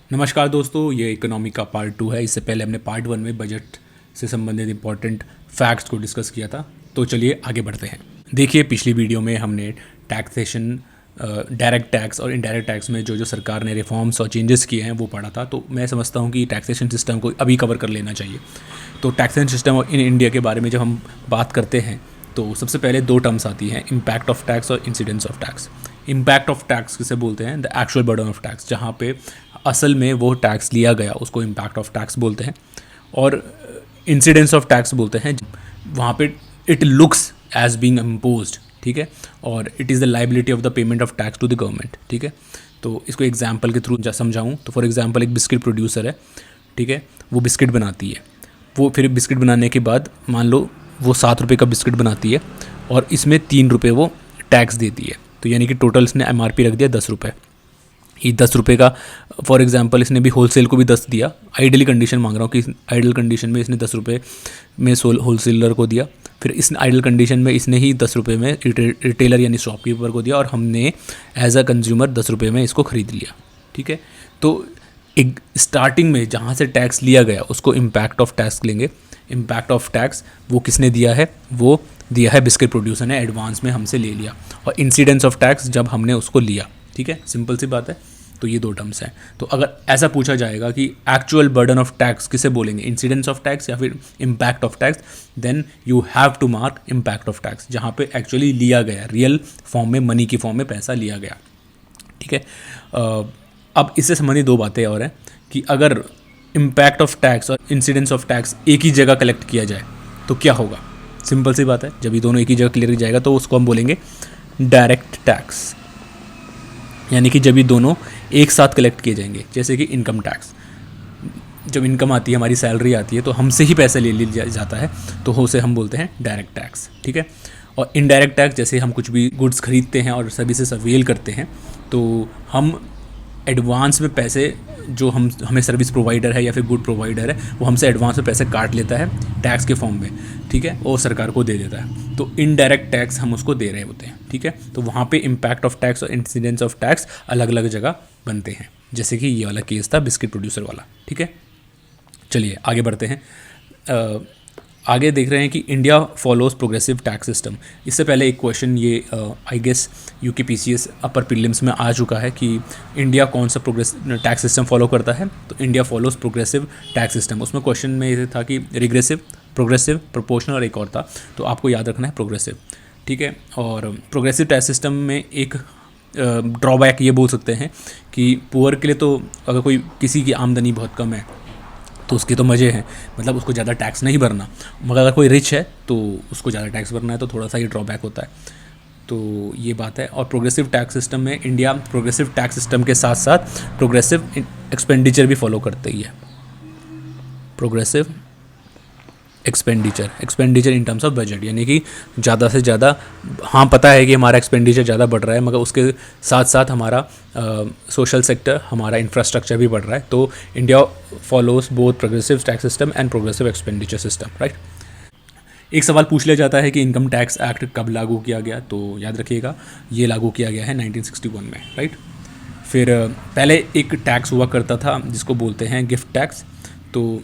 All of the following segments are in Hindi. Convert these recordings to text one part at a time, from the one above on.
नमस्कार दोस्तों, ये इकोनॉमी का पार्ट 2 है। इससे पहले हमने पार्ट 1 में बजट से संबंधित इंपॉर्टेंट फैक्ट्स को डिस्कस किया था। तो चलिए आगे बढ़ते हैं। देखिए, पिछली वीडियो में हमने टैक्सेशन, डायरेक्ट टैक्स और इनडायरेक्ट टैक्स में जो जो सरकार ने रिफॉर्म्स और चेंजेस किए हैं वो पढ़ा था। तो मैं समझता हूँ कि टैक्सेशन सिस्टम को अभी कवर कर लेना चाहिए। तो टैक्सेशन सिस्टम और इन इंडिया के बारे में जब हम बात करते हैं तो सबसे पहले दो टर्म्स आती हैं, इम्पैक्ट ऑफ टैक्स और incidence of tax. Impact of tax किसे बोलते हैं? The actual burden of tax, जहाँ पे असल में वो टैक्स लिया गया उसको इम्पैक्ट ऑफ टैक्स बोलते हैं। और इंसिडेंस ऑफ टैक्स बोलते हैं वहाँ पे it looks as being imposed, ठीक है, और it is the liability of the payment of tax to the government, ठीक है। तो इसको एग्जाम्पल के थ्रू समझाऊँ तो फॉर एग्जाम्पल एक बिस्किट प्रोड्यूसर है, ठीक है, वो बिस्किट बनाती है। वो फिर बिस्किट बनाने के बाद मान लो वो 7 रुपये का बिस्किट बनाती है और इसमें 3 रुपये वो टैक्स देती है। तो यानी कि टोटल इसने MRP रख दिया 10 रुपये। ये 10 रुपये का फॉर एग्जांपल इसने भी होलसेल को भी 10 दिया। आइडियल कंडीशन मांग रहा हूँ कि आइडियल कंडीशन में इसने 10 रुपये में होलसेलर को दिया, फिर इस आइडियल कंडीशन में इसने ही 10 रुपये में रिटेलर यानी शॉपकीपर को दिया, और हमने एज अ कंज्यूमर 10 रुपये में इसको ख़रीद लिया, ठीक है। तो एक स्टार्टिंग में जहाँ से टैक्स लिया गया उसको इम्पैक्ट ऑफ टैक्स लेंगे। इम्पैक्ट ऑफ टैक्स वो किसने दिया है? वो दिया है बिस्किट प्रोड्यूसर ने, एडवांस में हमसे ले लिया। और इंसिडेंस ऑफ टैक्स जब हमने उसको लिया, ठीक है, सिंपल सी बात है। तो ये दो टर्म्स हैं। तो अगर ऐसा पूछा जाएगा कि एक्चुअल बर्डन ऑफ टैक्स किसे बोलेंगे, इंसिडेंस ऑफ टैक्स या फिर impact of tax, then you have to mark impact of tax, जहाँ पे एक्चुअली लिया गया, रियल फॉर्म में, मनी की फॉर्म में पैसा लिया गया, ठीक है। अब इससे संबंधित दो बातें और हैं कि अगर इम्पैक्ट ऑफ टैक्स और इंसिडेंस ऑफ टैक्स एक ही जगह कलेक्ट किया जाए तो क्या होगा। सिंपल सी बात है, जब ये दोनों एक ही जगह क्लियर किया जाएगा तो उसको हम बोलेंगे डायरेक्ट टैक्स, यानी कि जब ये दोनों एक साथ कलेक्ट किए जाएंगे। जैसे कि इनकम टैक्स, जब इनकम आती है, हमारी सैलरी आती है, तो हमसे ही पैसे ले लिया जाता है, तो उसे हम बोलते हैं डायरेक्ट टैक्स, ठीक है। और इनडायरेक्ट टैक्स, जैसे हम कुछ भी गुड्स खरीदते हैं और सर्विसेज अवेल करते हैं, तो हम एडवांस में पैसे, जो हमें सर्विस प्रोवाइडर है या फिर गुड प्रोवाइडर है, वो हमसे एडवांस में पैसे काट लेता है टैक्स के फॉर्म में, ठीक है, और सरकार को दे देता है। तो इनडायरेक्ट टैक्स हम उसको दे रहे होते हैं, ठीक है। तो वहाँ पे इम्पैक्ट ऑफ टैक्स और इंसिडेंस ऑफ टैक्स अलग अलग जगह बनते हैं, जैसे कि ये वाला केस था बिस्किट प्रोड्यूसर वाला, ठीक है। चलिए आगे बढ़ते हैं। आगे देख रहे हैं कि India follows progressive tax system. इससे पहले एक क्वेश्चन ये I guess UKPCS upper prelims में आ चुका है कि इंडिया कौन सा प्रोग्रेसिव टैक्स सिस्टम फॉलो करता है। तो India follows progressive tax system. उसमें क्वेश्चन में ये था कि रिग्रेसिव, प्रोग्रेसिव, प्रोपोर्शनल और एक और था, तो आपको याद रखना है प्रोग्रेसिव, ठीक है। और प्रोग्रेसिव टैक्स सिस्टम में एक ड्रॉबैक ये बोल सकते हैं कि पुअर के लिए, तो अगर कोई किसी की आमदनी बहुत कम है तो उसके तो मज़े हैं, मतलब उसको ज़्यादा टैक्स नहीं भरना, मगर अगर कोई रिच है तो उसको ज़्यादा टैक्स भरना है, तो थोड़ा सा ये ड्रॉबैक होता है। तो ये बात है। और प्रोग्रेसिव टैक्स सिस्टम में इंडिया प्रोग्रेसिव टैक्स सिस्टम के साथ साथ प्रोग्रेसिव एक्सपेंडिचर भी फॉलो करते ही है। Progressive expenditure in terms of budget, यानी कि ज़्यादा से ज़्यादा, हाँ पता है कि हमारा एक्सपेंडिचर ज़्यादा बढ़ रहा है, मगर उसके साथ साथ हमारा सोशल सेक्टर, हमारा इंफ्रास्ट्रक्चर भी बढ़ रहा है। तो India follows both progressive tax system and progressive expenditure system, right. एक सवाल पूछ लिया जाता है कि इनकम टैक्स एक्ट कब लागू किया गया, तो याद रखिएगा ये लागू किया गया है 1961 में, राइट। फिर पहले एक टैक्स हुआ करता था जिसको बोलते हैं गिफ्ट टैक्स। तो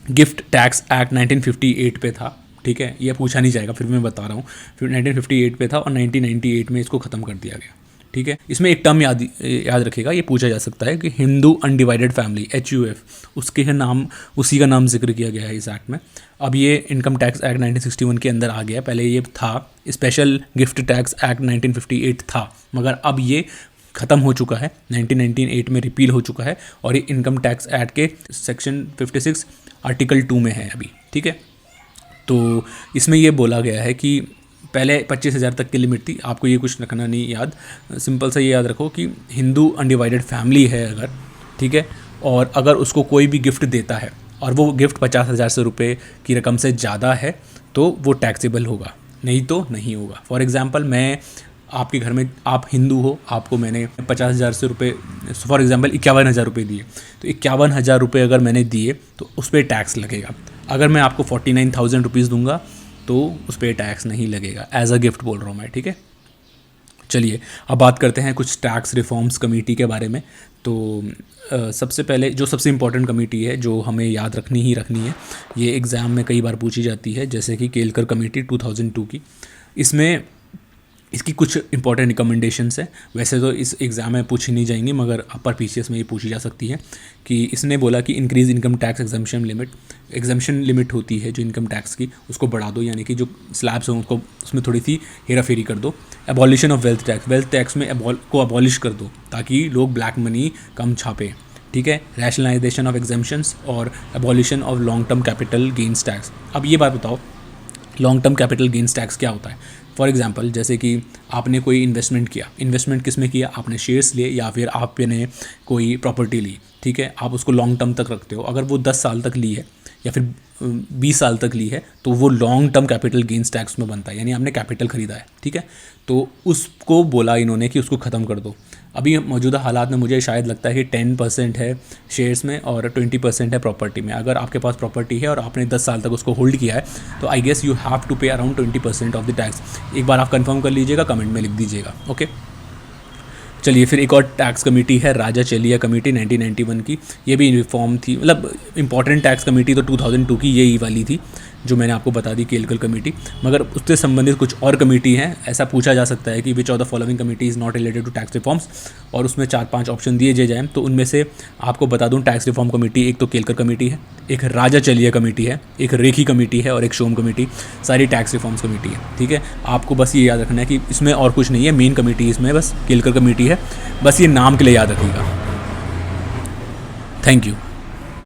गिफ्ट टैक्स एक्ट 1958 पे था, ठीक है, ये पूछा नहीं जाएगा, फिर मैं बता रहा हूँ। फिर 1958 पे था और 1998 में इसको ख़त्म कर दिया गया, ठीक है। इसमें एक टर्म याद रखिएगा, ये पूछा जा सकता है कि हिंदू अनडिवाइडेड फैमिली, HUF, उसी का नाम जिक्र किया गया है इस एक्ट में। अब ये इनकम टैक्स एक्ट 1961 के अंदर आ गया। पहले ये था स्पेशल गिफ्ट टैक्स एक्ट 1958 था, मगर अब ये ख़त्म हो चुका है, 1998 में रिपील हो चुका है, और ये इनकम टैक्स एक्ट के सेक्शन 56 आर्टिकल 2 में है अभी, ठीक है। तो इसमें ये बोला गया है कि पहले 25,000 तक की लिमिट थी। आपको ये कुछ रखना नहीं याद, सिंपल सा ये याद रखो कि हिंदू अनडिवाइडेड फैमिली है अगर, ठीक है, और अगर उसको कोई भी गिफ्ट देता है और वो गिफ्ट 50,000 से रुपये की रकम से ज़्यादा है तो वो टैक्सेबल होगा, नहीं तो नहीं होगा। फॉर एग्ज़ाम्पल, मैं आपके घर में, आप हिंदू हो, आपको मैंने 50,000 से रुपये, फॉर एग्ज़ाम्पल 51,000 रुपये दिए, तो 51,000 रुपये अगर मैंने दिए तो उस पर टैक्स लगेगा। अगर मैं आपको 49,000 रुपीज़ दूंगा तो उस पर टैक्स नहीं लगेगा, एज अ गिफ्ट बोल रहा हूँ मैं, ठीक है। चलिए अब बात करते हैं कुछ टैक्स रिफॉर्म्स कमेटी के बारे में। तो सबसे पहले जो सबसे इम्पोर्टेंट कमेटी है जो हमें याद रखनी ही रखनी है, ये एग्ज़ाम में कई बार पूछी जाती है, जैसे कि केलकर कमेटी 2002 की। इसमें इसकी कुछ इंपॉर्टेंट रिकमेंडेशंस है। वैसे तो इस एग्ज़ाम में पूछी नहीं जाएंगी, मगर अपर पीसीएस में ये पूछी जा सकती है कि इसने बोला कि increase income tax exemption limit होती है जो इनकम टैक्स की, उसको बढ़ा दो, यानी कि जो स्लैब्स हैं उनको उसमें थोड़ी सी हेरा फेरी कर दो। एबॉलिशन ऑफ वेल्थ टैक्स में को अबॉलिश कर दो ताकि लोग ब्लैक मनी कम छापे, ठीक है। रैशनलाइजेशन ऑफ एग्जाम्पशंस और abolition of long term capital gains tax. अब ये बात बताओ, long term capital gains tax क्या होता है? फॉर एग्जांपल, जैसे कि आपने कोई इन्वेस्टमेंट किया, इन्वेस्टमेंट किस में किया? आपने शेयर्स लिए या फिर आपने कोई प्रॉपर्टी ली, ठीक है। आप उसको लॉन्ग टर्म तक रखते हो। अगर वो 10 साल तक ली है या फिर 20 साल तक ली है तो वो long term capital gains tax में बनता है, यानी आपने कैपिटल खरीदा है, ठीक है। तो उसको बोला इन्होंने कि उसको ख़त्म कर दो। अभी मौजूदा हालात में मुझे शायद लगता है कि 10% है शेयर्स में और 20% है प्रॉपर्टी में। अगर आपके पास प्रॉपर्टी है और आपने 10 साल तक उसको होल्ड किया है तो I guess you have to pay around 20% of the tax. एक बार आप कंफर्म कर लीजिएगा, कमेंट में लिख दीजिएगा, ओके। चलिए फिर एक और टैक्स कमेटी है राजा चेलिया कमेटी 1991 की। ये भी रिफॉर्म थी, मतलब इंपॉर्टेंट टैक्स कमेटी तो 2002 की यही वाली थी जो मैंने आपको बता दी, केलकर कमेटी। मगर उससे संबंधित कुछ और कमेटी हैं। ऐसा पूछा जा सकता है कि which of the following committee is not related to tax reforms, और उसमें 4-5 ऑप्शन दिए जाएँ। तो उनमें से आपको बता दूं, टैक्स रिफॉर्म कमेटी एक तो केलकर कमेटी है, एक राजा चेलिया कमेटी है, एक रेखी कमेटी है और एक शोम कमेटी। सारी टैक्स रिफॉर्म्स कमेटी है, ठीक है। आपको बस ये याद रखना है कि इसमें और कुछ नहीं है, मेन कमेटी इसमें बस केलकर कमेटी है, बस ये नाम के लिए याद रखिएगा। Thank you.